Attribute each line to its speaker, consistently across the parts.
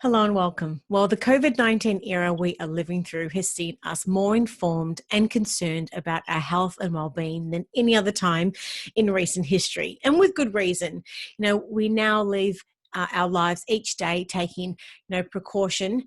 Speaker 1: Hello and welcome. Well, the COVID-19 era we are living through has seen us more informed and concerned about our health and well-being than any other time in recent history, and with good reason. We now live our lives each day taking, precaution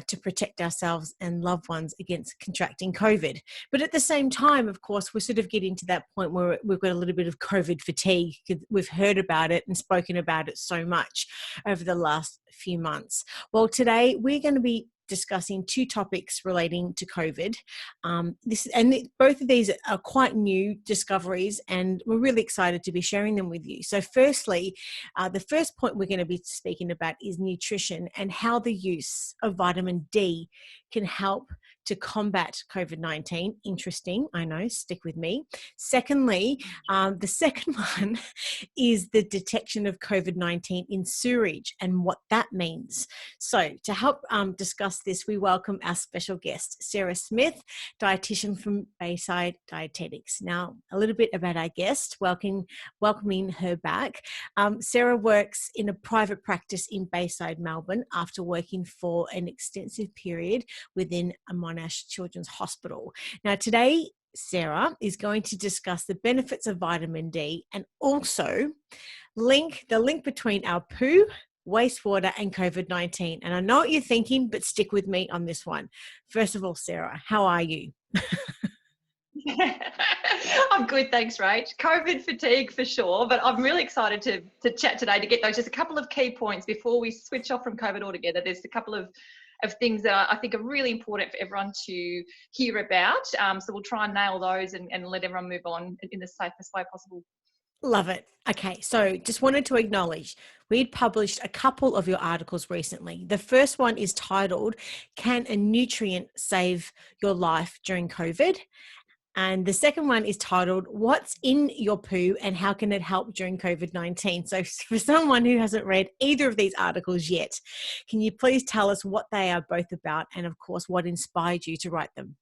Speaker 1: to protect ourselves and loved ones against contracting COVID. But at the same time, of course, we're sort of getting to that point where we've got a little bit of COVID fatigue. We've heard about it and spoken about it so much over the last few months. Well, today we're going to be discussing two topics relating to COVID. Both of these are quite new discoveries, and we're really excited to be sharing them with you. So firstly, the first point we're going to be speaking about is nutrition and how the use of vitamin D can help to combat COVID-19. Interesting, I know, stick with me. Secondly, the second one is the detection of COVID-19 in sewerage and what that means. So to help discuss this, we welcome our special guest, Sarah Smith, dietitian from Bayside Dietetics. Now, a little bit about our guest, welcoming her back. Sarah works in a private practice in Bayside, Melbourne, after working for an extensive period within a Monash Children's Hospital. Now, today, Sarah is going to discuss the benefits of vitamin D and also the link between our poo, wastewater and COVID-19. And I know what you're thinking, but stick with me on this one. First of all, Sarah, how are you?
Speaker 2: I'm good, thanks, Rach. COVID fatigue for sure, but I'm really excited to chat today to get those. Just a couple of key points before we switch off from COVID altogether. There's a couple of things that I think are really important for everyone to hear about. So we'll try and nail those and let everyone move on in the safest way possible.
Speaker 1: Love it. Okay, so just wanted to acknowledge we'd published a couple of your articles recently. The first one is titled, "Can a Nutrient Save Your Life During COVID?" And the second one is titled, "What's in Your Poo and How Can It Help During COVID-19?" So for someone who hasn't read either of these articles yet, can you please tell us what they are both about and, of course, what inspired you to write them?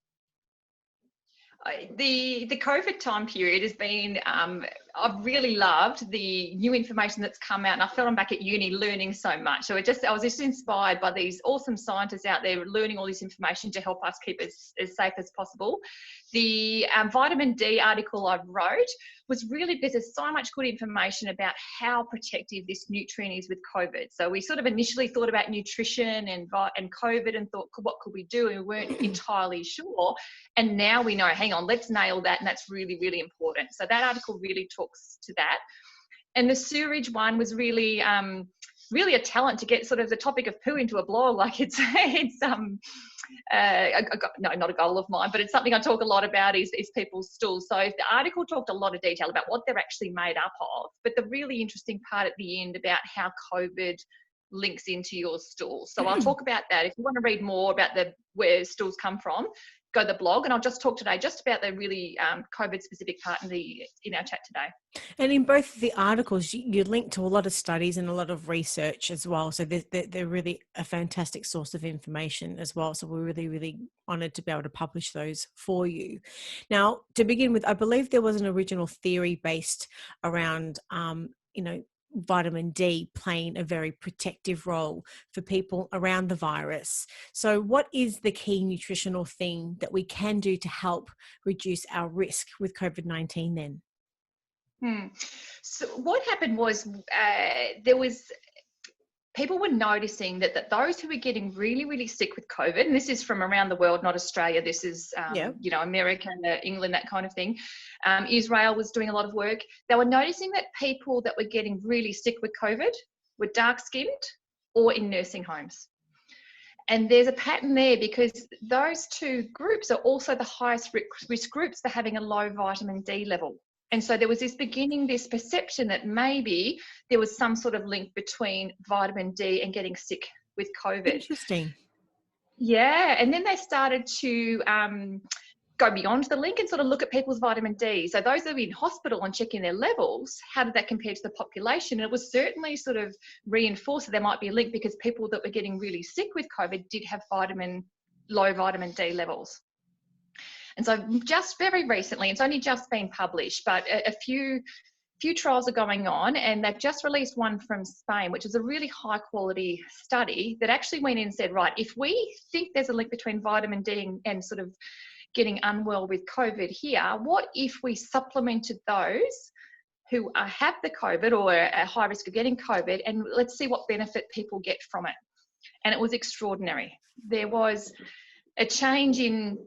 Speaker 2: The COVID time period has been, I've really loved the new information that's come out, and I felt I'm back at uni learning so much. So I was just inspired by these awesome scientists out there learning all this information to help us keep as safe as possible. The vitamin D article I wrote was really because there's so much good information about how protective this nutrient is with COVID. So we sort of initially thought about nutrition and COVID and thought, what could we do? And we weren't entirely sure. And now we know, hang on, let's nail that. And that's really, really important. So that article really talks to that. And the sewerage one was really, really a talent to get sort of the topic of poo into a blog. Like it's not a goal of mine, but it's something I talk a lot about is people's stools. So the article talked a lot of detail about what they're actually made up of, but the really interesting part at the end about how COVID links into your stools. So I'll talk about that. If you want to read more about where stools come from, go to the blog, and I'll just talk today just about the really COVID specific part in our chat today.
Speaker 1: And in both of the articles, you link to a lot of studies and a lot of research as well. So they're really a fantastic source of information as well. So we're really, really honoured to be able to publish those for you. Now, to begin with, I believe there was an original theory based around, vitamin D playing a very protective role for people around the virus. So what is the key nutritional thing that we can do to help reduce our risk with COVID-19 then?
Speaker 2: So what happened was people were noticing that those who were getting really, really sick with COVID, and this is from around the world, not Australia, this is, America, England, that kind of thing. Israel was doing a lot of work. They were noticing that people that were getting really sick with COVID were dark-skinned or in nursing homes. And there's a pattern there because those two groups are also the highest risk groups for having a low vitamin D level. And so there was this perception that maybe there was some sort of link between vitamin D and getting sick with COVID.
Speaker 1: Interesting.
Speaker 2: Yeah. And then they started to go beyond the link and sort of look at people's vitamin D. So those that were in hospital and checking their levels, how did that compare to the population? And it was certainly sort of reinforced that there might be a link because people that were getting really sick with COVID did have low vitamin D levels. And so just very recently, it's only just been published, but a few few trials are going on, and they've just released one from Spain, which is a really high quality study that actually went in and said, right, if we think there's a link between vitamin D and sort of getting unwell with COVID here, what if we supplemented those who have the COVID or are at high risk of getting COVID, and let's see what benefit people get from it. And it was extraordinary. There was a change in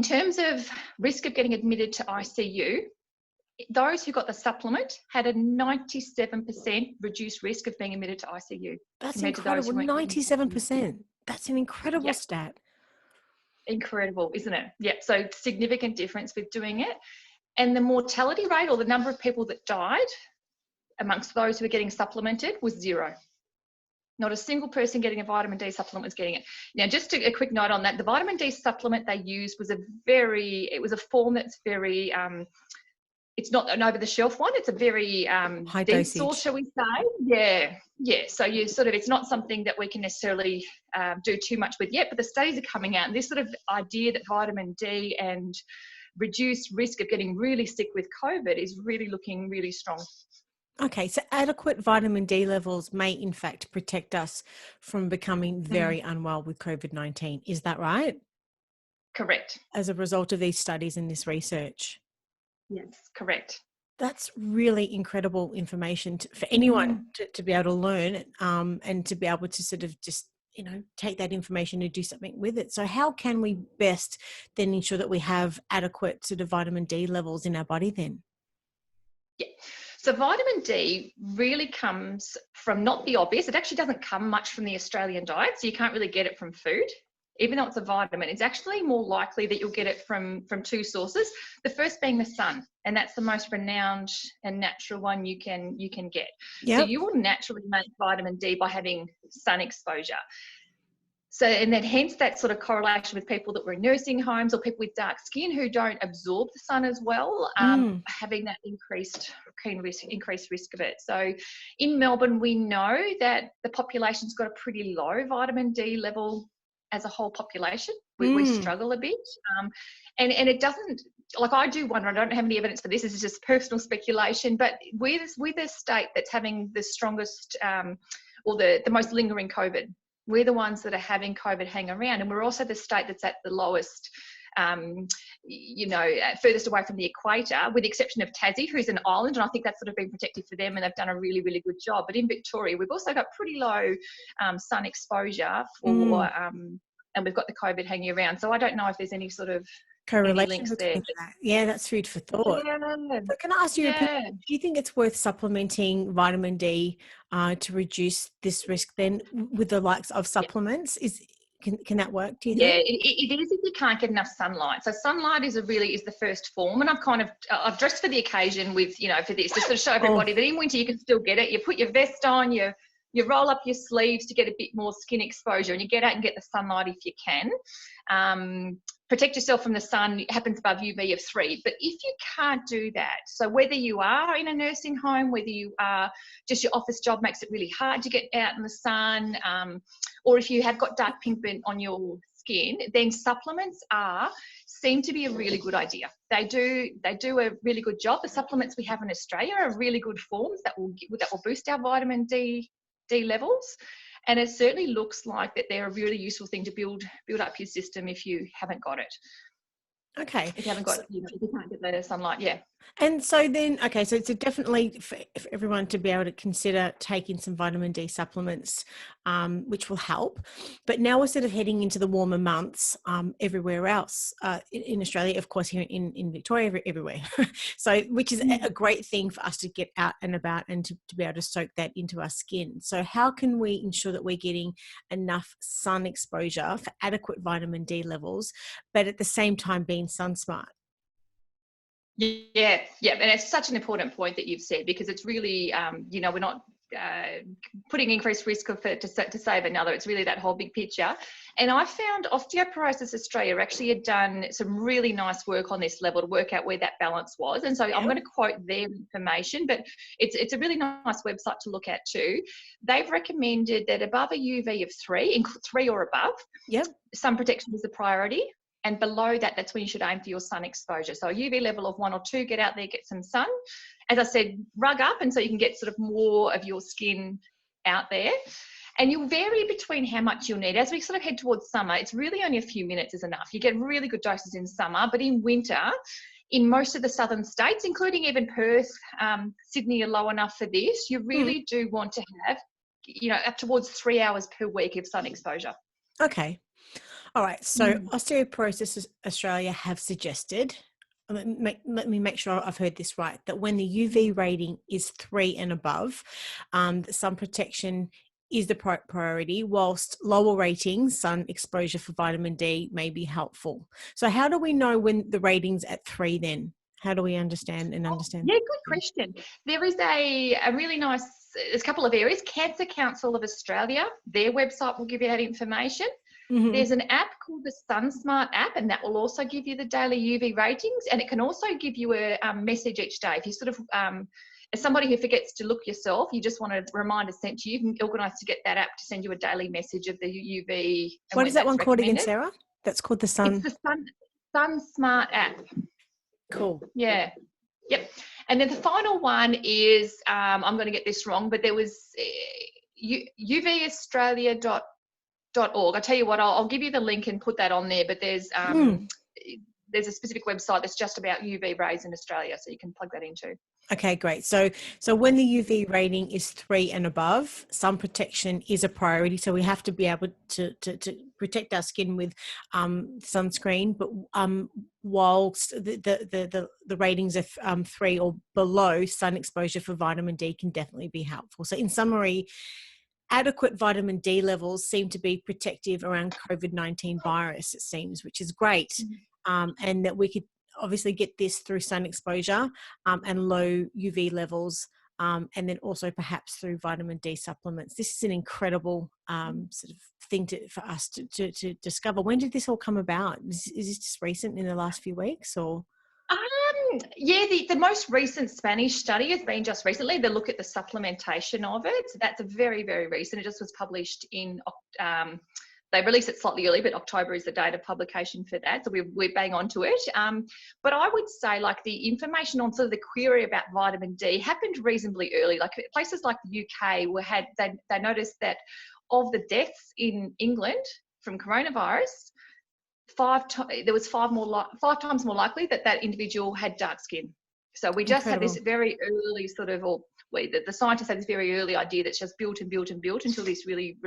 Speaker 2: terms of risk of getting admitted to ICU. Those who got the supplement had a 97% reduced risk of being admitted to ICU.
Speaker 1: That's incredible. 97%. That's an incredible stat.
Speaker 2: Incredible, isn't it? Yeah. So significant difference with doing it. And the mortality rate, or the number of people that died amongst those who were getting supplemented, was 0. Not a single person getting a vitamin D supplement was getting it. Now, just a quick note on that, the vitamin D supplement they used was it was a form that's very, it's not an over-the-shelf one. It's a very
Speaker 1: high
Speaker 2: dense
Speaker 1: dosage
Speaker 2: source, shall we say? Yeah. So you sort of, it's not something that we can necessarily do too much with yet, but the studies are coming out, and this sort of idea that vitamin D and reduced risk of getting really sick with COVID is really looking really strong.
Speaker 1: Okay, so adequate vitamin D levels may in fact protect us from becoming very unwell with COVID-19. Is that right?
Speaker 2: Correct.
Speaker 1: As a result of these studies and this research?
Speaker 2: Yes, correct.
Speaker 1: That's really incredible information for anyone to be able to learn and to be able to sort of just, take that information and do something with it. So how can we best then ensure that we have adequate sort of vitamin D levels in our body then?
Speaker 2: Yeah. So vitamin D really comes from not the obvious. It actually doesn't come much from the Australian diet, so you can't really get it from food. Even though it's a vitamin, it's actually more likely that you'll get it from 2 sources. The first being the sun, and that's the most renowned and natural one you can get. Yep. So you will naturally make vitamin D by having sun exposure. So, and then hence that sort of correlation with people that were in nursing homes or people with dark skin who don't absorb the sun as well, having that increased risk of it. So in Melbourne, we know that the population's got a pretty low vitamin D level as a whole population. We struggle a bit. And it doesn't, like, I do wonder, I don't have any evidence for this is just personal speculation, but we're the state that's having the strongest or the most lingering COVID. We're the ones that are having COVID hang around, and we're also the state that's at the lowest, furthest away from the equator, with the exception of Tassie, who's an island, and I think that's sort of been protected for them, and they've done a really, really good job. But in Victoria, we've also got pretty low sun exposure for, and we've got the COVID hanging around. So I don't know if there's any sort of
Speaker 1: correlation there. That. Yeah, that's food for thought. Yeah. So can I ask you, do you think it's worth supplementing vitamin D to reduce this risk then with the likes of supplements? Can that work, do you think?
Speaker 2: Yeah, it is if you can't get enough sunlight. So sunlight is the first form, and I've dressed for the occasion with, for this, just to show everybody that in winter you can still get it. You put your vest on, you roll up your sleeves to get a bit more skin exposure, and you get out and get the sunlight if you can. Protect yourself from the sun. It happens above UV of 3. But if you can't do that, so whether you are in a nursing home, whether you are just your office job makes it really hard to get out in the sun, or if you have got dark pigment on your skin, then supplements seem to be a really good idea. They do a really good job. The supplements we have in Australia are really good forms that will boost our vitamin D levels. And it certainly looks like that they're a really useful thing to build up your system if you haven't got it.
Speaker 1: Okay.
Speaker 2: If you haven't got, if you can't get the sunlight, yeah.
Speaker 1: And so then, okay, so it's definitely for everyone to be able to consider taking some vitamin D supplements, which will help. But now we're sort of heading into the warmer months everywhere else in Australia, of course, here in Victoria, everywhere. So, which is a great thing for us to get out and about and to be able to soak that into our skin. So how can we ensure that we're getting enough sun exposure for adequate vitamin D levels, but at the same time being sun smart?
Speaker 2: Yeah, and it's such an important point that you've said, because it's really, we're not putting increased risk to save another. It's really that whole big picture. And I found Osteoporosis Australia actually had done some really nice work on this level to work out where that balance was. And so I'm going to quote their information, but it's a really nice website to look at too. They've recommended that above a UV of 3 or above, sun protection is a priority. And below that, that's when you should aim for your sun exposure. So a UV level of 1 or 2, get out there, get some sun. As I said, rug up, and so you can get sort of more of your skin out there. And you'll vary between how much you'll need. As we sort of head towards summer, it's really only a few minutes is enough. You get really good doses in summer, but in winter, in most of the southern states, including even Perth, Sydney are low enough for this. You really do want to have, up towards 3 hours per week of sun exposure.
Speaker 1: Okay. All right. So Osteoporosis Australia have suggested, let me make sure I've heard this right, that when the UV rating is 3 and above, sun protection is the priority, whilst lower ratings, sun exposure for vitamin D may be helpful. So how do we know when the rating's at 3 then? How do we understand?
Speaker 2: Yeah, good question. There is a really nice, there's a couple of areas. Cancer Council of Australia, their website will give you that information. There's an app called the SunSmart app, and that will also give you the daily UV ratings, and it can also give you a message each day. If you sort of, as somebody who forgets to look yourself, you just want a reminder sent to you, you can organise to get that app to send you a daily message of the UV.
Speaker 1: What is that one called again, Sarah? That's called the Sun.
Speaker 2: It's the SunSmart app.
Speaker 1: Cool.
Speaker 2: Yeah. Yep. And then the final one is, I'm going to get this wrong, but there was uvaustralia.org. I tell you what, I'll give you the link and put that on there, but there's a specific website that's just about UV rays in Australia, so you can plug that into.
Speaker 1: Okay, great. So when the UV rating is 3 and above, sun protection is a priority. So we have to be able to protect our skin with sunscreen. But whilst the ratings are 3 or below, sun exposure for vitamin D can definitely be helpful. So in summary, adequate vitamin D levels seem to be protective around COVID-19 virus, it seems, which is great. And that we could obviously get this through sun exposure and low UV levels, and then also perhaps through vitamin D supplements. This is an incredible sort of thing for us to discover. When did this all come about? Is this just recent, in the last few weeks, or?
Speaker 2: Yeah, the most recent Spanish study has been just recently. They look at the supplementation of it. So that's a very, very recent. It just was published in, they released it slightly early, but October is the date of publication for that. So we're bang onto it. But I would say like the information on sort of the query about vitamin D happened reasonably early. Like places like the UK they noticed that of the deaths in England from coronavirus, there was 5 times more likely that individual had dark skin. So we just had this very early sort of, the scientists had this very early idea that's just built and built and built until this really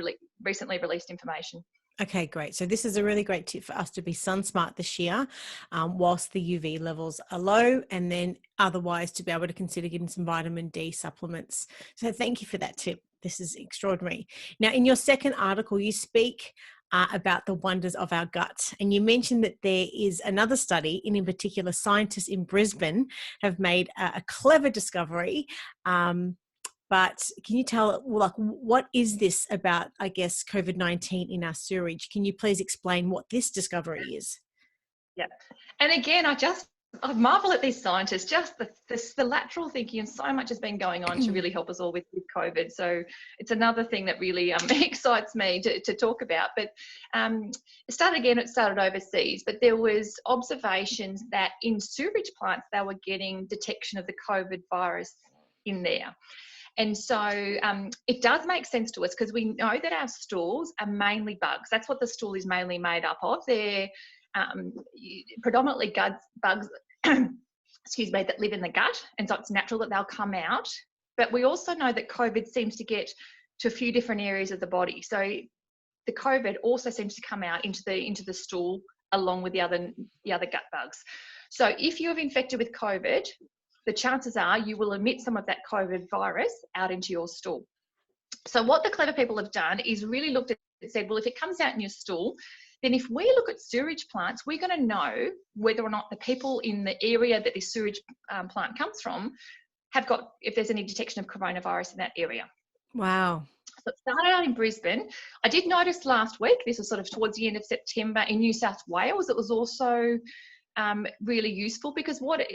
Speaker 2: recently released information.
Speaker 1: Okay, great. So this is a really great tip for us to be sun smart this year, whilst the UV levels are low, and then otherwise to be able to consider getting some vitamin D supplements. So thank you for that tip. This is extraordinary. Now, in your second article, you speak about the wonders of our gut. And you mentioned that there is another study, and in particular, scientists in Brisbane have made a clever discovery. But can you tell, like, what is this about, I guess, COVID-19 in our sewerage? Can you please explain what this discovery is?
Speaker 2: Yeah. And again, I marvel at these scientists, just the lateral thinking, and so much has been going on to really help us all with COVID. So it's another thing that really excites me to talk about. But it started overseas, but there was observations that in sewage plants, they were getting detection of the COVID virus in there. And so it does make sense to us, because we know that our stools are mainly bugs. That's what the stool is mainly made up of. They're predominantly bugs that live in the gut, and so it's natural that they'll come out. But we also know that COVID seems to get to a few different areas of the body. So the COVID also seems to come out into the stool along with the other gut bugs. So if you have infected with COVID, the chances are you will emit some of that COVID virus out into your stool. So what the clever people have done is really looked at it and said, well, if it comes out in your stool, then if we look at sewage plants, we're going to know whether or not the people in the area that this sewage plant comes from if there's any detection of coronavirus in that area.
Speaker 1: Wow.
Speaker 2: So it started out in Brisbane. I did notice last week, this was sort of towards the end of September, in New South Wales, it was also really useful, because what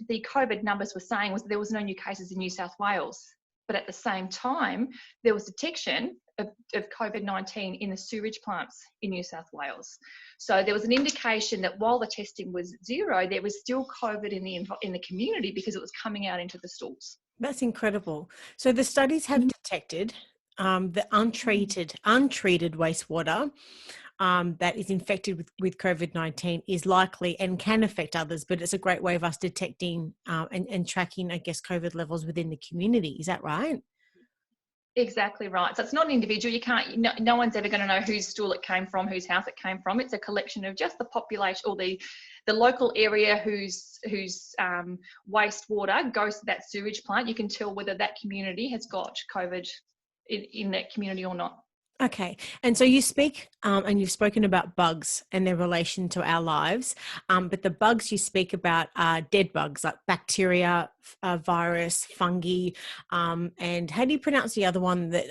Speaker 2: the COVID numbers were saying was there was no new cases in New South Wales. But at the same time, there was detection of COVID-19 in the sewerage plants in New South Wales. So there was an indication that while the testing was zero, there was still COVID in the community because it was coming out into the stools.
Speaker 1: That's incredible. So the studies have detected the untreated wastewater that is infected with COVID-19 is likely and can affect others, but it's a great way of us detecting and tracking, I guess, COVID levels within the community. Is that right?
Speaker 2: Exactly right. So it's not an individual. You can't. No one's ever going to know whose stool it came from, whose house it came from. It's a collection of just the population or the local area whose wastewater goes to that sewage plant. You can tell whether that community has got COVID in that community or not.
Speaker 1: Okay. And so you speak and you've spoken about bugs and their relation to our lives. But the bugs you speak about are dead bugs like bacteria, virus, fungi. And how do you pronounce the other one that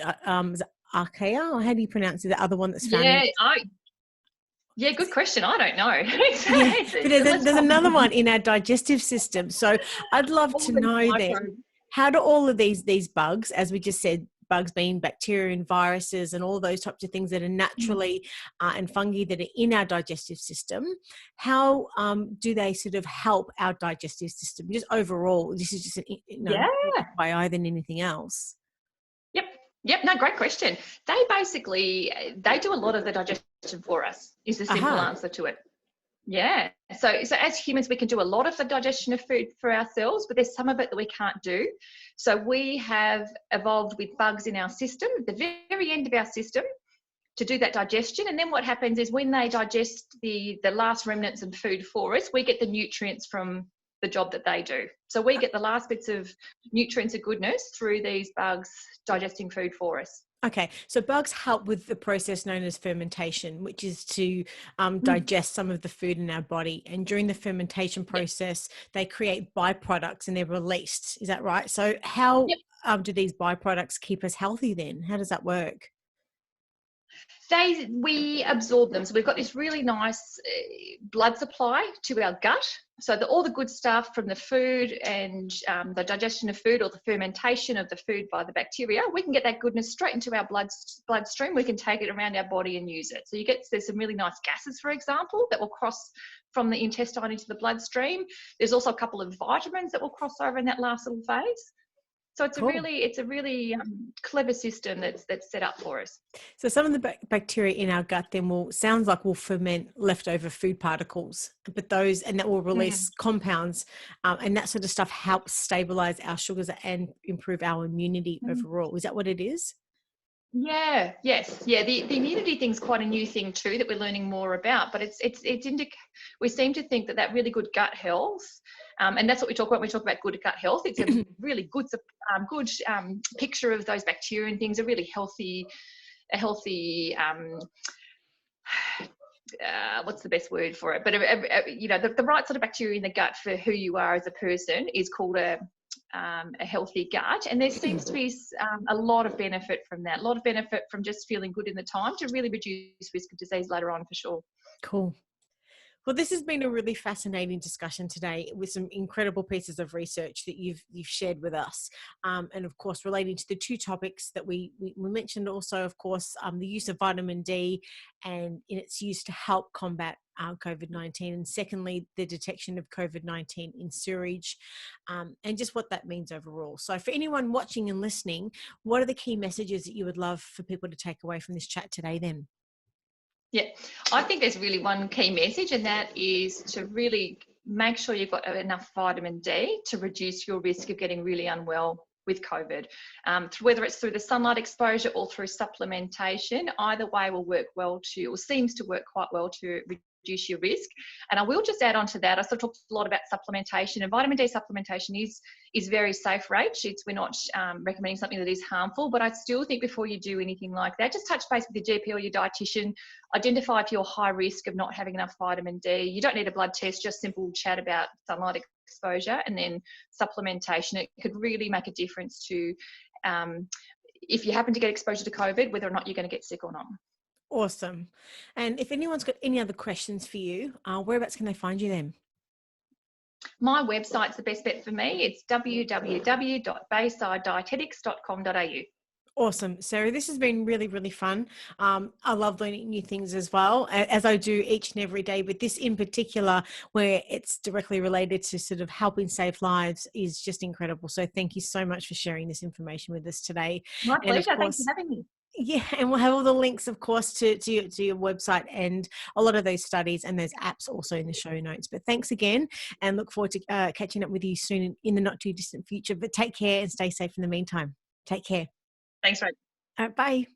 Speaker 1: is it archaea? Or how do you pronounce the other one that's found?
Speaker 2: Yeah, good question. I don't know.
Speaker 1: But there's another one in our digestive system. So I'd love to know then, how do all of these bugs, as we just said, bugs being bacteria and viruses and all those types of things that are naturally and fungi that are in our digestive system, how do they sort of help our digestive system? Just overall, this is just FYI than anything else.
Speaker 2: Yep. No, great question. They do a lot of the digestion for us, is the simple answer to it. Yeah. So as humans, we can do a lot of the digestion of food for ourselves, but there's some of it that we can't do. So we have evolved with bugs in our system, the very end of our system, to do that digestion. And then what happens is when they digest the last remnants of food for us, we get the nutrients from the job that they do. So we get the last bits of nutrients of goodness through these bugs digesting food for us.
Speaker 1: Okay, so bugs help with the process known as fermentation, which is to digest some of the food in our body. And during the fermentation process, they create byproducts and they're released. Is that right? So how do these byproducts keep us healthy then? How does that work?
Speaker 2: We absorb them. So we've got this really nice blood supply to our gut. So all the good stuff from the food and the digestion of food or the fermentation of the food by the bacteria, we can get that goodness straight into our bloodstream. We can take it around our body and use it. So there's some really nice gases, for example, that will cross from the intestine into the bloodstream. There's also a couple of vitamins that will cross over in that last little phase. So it's a really clever system that's set up for us.
Speaker 1: So some of the bacteria in our gut then will ferment leftover food particles, but that will release compounds, and that sort of stuff helps stabilize our sugars and improve our immunity overall. Is that what it is?
Speaker 2: Yeah, yes. Yeah, the immunity thing's quite a new thing too that we're learning more about, but we seem to think that really good gut health, and that's what we talk about when we talk about good gut health. It's a really good picture of those bacteria and things, a healthy what's the best word for it? But the right sort of bacteria in the gut for who you are as a person is called a healthy gut, and there seems to be a lot of benefit from that, a lot of benefit from just feeling good in the time to really reduce risk of disease later on, for sure.
Speaker 1: Cool. Well, this has been a really fascinating discussion today with some incredible pieces of research that you've shared with us. And of course, relating to the two topics that we mentioned also, of course, the use of vitamin D and in its use to help combat COVID-19. And secondly, the detection of COVID-19 in sewerage and just what that means overall. So for anyone watching and listening, what are the key messages that you would love for people to take away from this chat today then?
Speaker 2: Yeah, I think there's really one key message, and that is to really make sure you've got enough vitamin D to reduce your risk of getting really unwell with COVID. Whether it's through the sunlight exposure or through supplementation, either way will work well seems to work quite well to reduce your risk. And I will just add on to that, I sort of talked a lot about supplementation, and vitamin D supplementation is very safe, Rach. We're not recommending something that is harmful, but I still think before you do anything like that, just touch base with your GP or your dietitian, identify if you're high risk of not having enough vitamin D. You don't need a blood test, just simple chat about sunlight exposure, and then supplementation. It could really make a difference to if you happen to get exposure to COVID, whether or not you're going to get sick or not.
Speaker 1: Awesome. And if anyone's got any other questions for you, whereabouts can they find you then?
Speaker 2: My website's the best bet for me. It's www.baysidedietetics.com.au.
Speaker 1: Awesome. So this has been really, really fun. I love learning new things as well, as I do each and every day. But this in particular, where it's directly related to sort of helping save lives, is just incredible. So thank you so much for sharing this information with us today.
Speaker 2: My
Speaker 1: And of
Speaker 2: pleasure. Thanks for
Speaker 1: course,
Speaker 2: having me.
Speaker 1: yeah, and we'll have all the links, of course, to your website and a lot of those studies and those apps also in the show notes. But thanks again, and look forward to catching up with you soon in the not too distant future. But take care and stay safe in the meantime. Take care.
Speaker 2: Thanks, Rach.
Speaker 1: Bye.